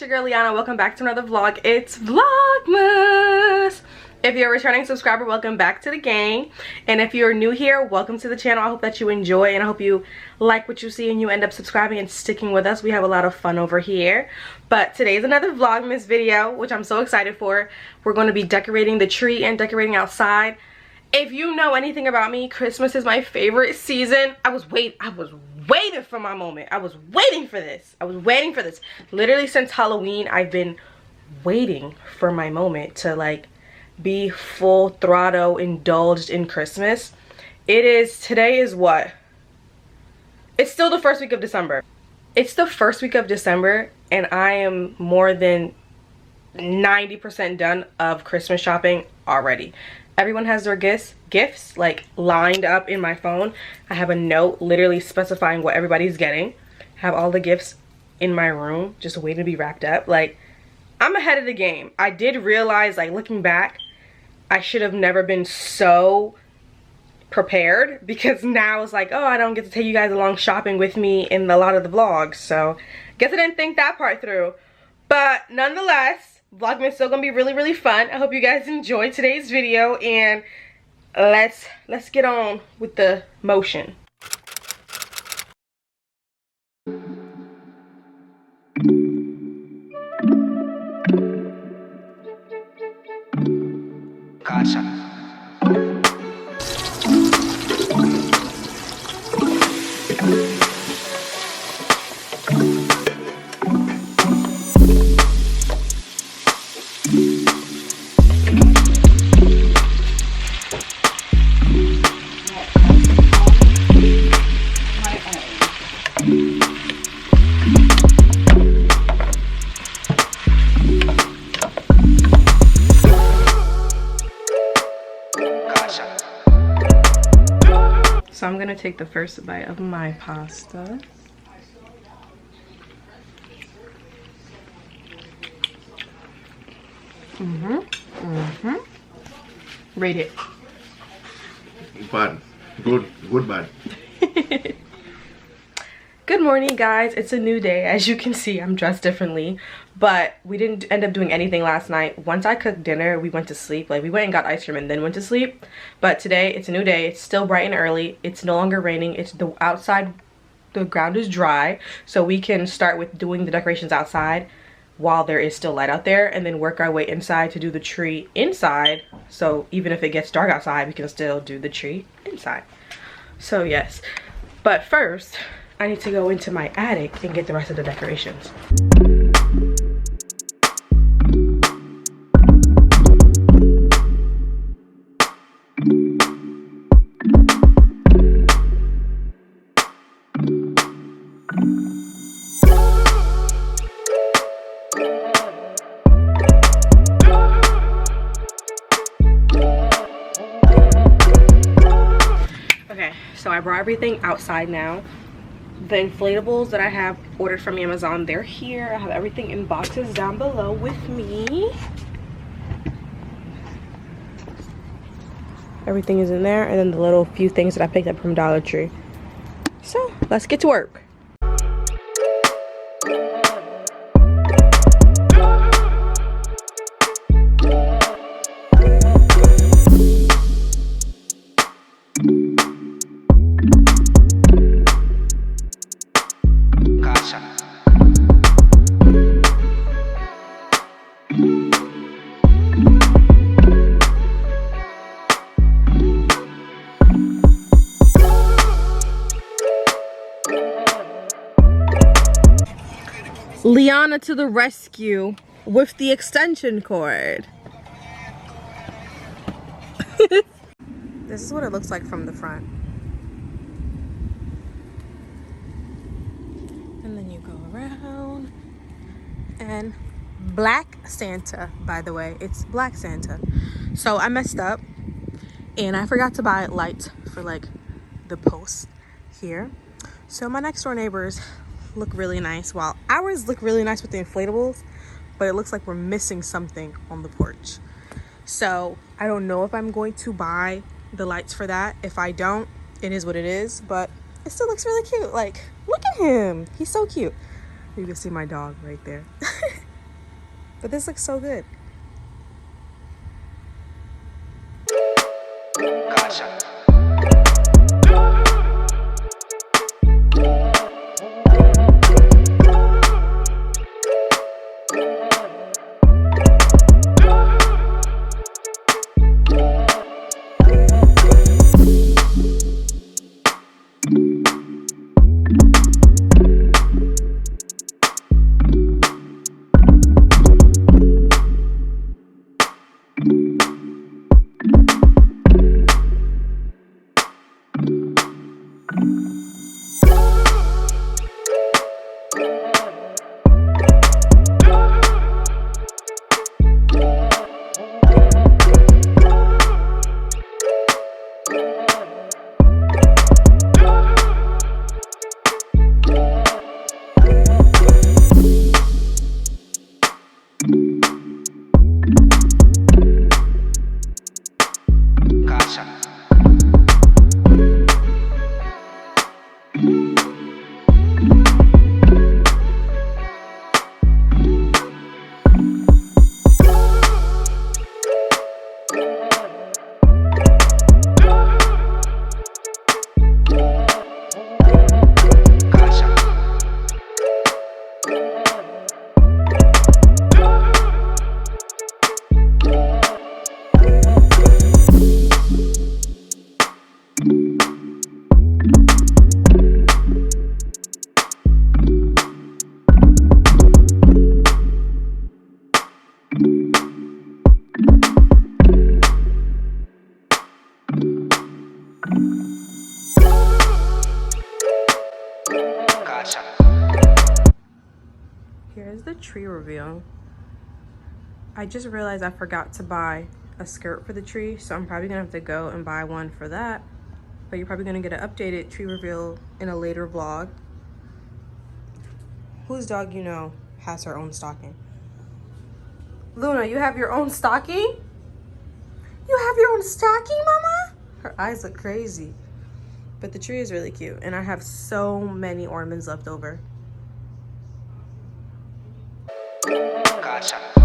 your girl Liana. Welcome back to another vlog. It's Vlogmas. If you're a returning subscriber, welcome back to the gang. And if you're new here, welcome to the channel. I hope that you enjoy and I hope you like what you see and you end up subscribing and sticking with us. We have a lot of fun over here. But today's another Vlogmas video, which I'm so excited for. We're going to be decorating the tree and decorating outside. If you know anything about me, Christmas is my favorite season. I was waiting for my moment. I was waiting for this. Literally since Halloween, I've been waiting for my moment to like be full throttle indulged in Christmas. Today is what? It's still the first week of December. It's the first week of December and I am more than 90% done of Christmas shopping already. Everyone has their gifts like lined up in my phone. I have a note literally specifying what everybody's getting. I have all the gifts in my room just waiting to be wrapped up. Like, I'm ahead of the game. I did realize, like, looking back, I should have never been so prepared, because now it's like, oh, I don't get to take you guys along shopping with me in a lot of the vlogs. So guess I didn't think that part through. But nonetheless, Vlogmas is still gonna be really fun. I hope you guys enjoyed today's video and let's get on with the motion. Casa. So I'm gonna take the first bite of my pasta. Rate it. Bad. Good bad. Good morning, guys. It's a new day. As you can see, I'm dressed differently, but we didn't end up doing anything last night. Once I cooked dinner, we went to sleep. Like, we went and got ice cream and then went to sleep. But today, it's a new day. It's still bright and early. It's no longer raining. It's the outside, the ground is dry, so we can start with doing the decorations outside while there is still light out there, and then work our way inside to do the tree inside. So even if it gets dark outside, we can still do the tree inside. So yes, but first I need to go into my attic and get the rest of the decorations. Okay, so I brought everything outside now. The inflatables that I have ordered from Amazon, they're here. I have everything in boxes down below with me. Everything is in there, and then the little few things that I picked up from Dollar Tree. So let's get to work. Liana to the rescue with the extension cord. This is what it looks like from the front. And then you go around. And Black Santa, by the way. It's Black Santa. So I messed up and I forgot to buy lights for like the post here. So my next door neighbors look really nice, while ours look really nice with the inflatables, but it looks like we're missing something on the porch. So I don't know if I'm going to buy the lights for that. If I don't, it is what it is, but it still looks really cute. Like, look at him, he's so cute. You can see my dog right there. But this looks so good. Gotcha. Here's the tree reveal. I just realized I forgot to buy a skirt for the tree, so I'm probably gonna have to go and buy one for that. But you're probably gonna get an updated tree reveal in a later vlog. Whose dog you know has her own stocking? Luna, you have your own stocking? You have your own stocking, mama? Her eyes look crazy. But the tree is really cute, and I have so many ornaments left over. Gotcha.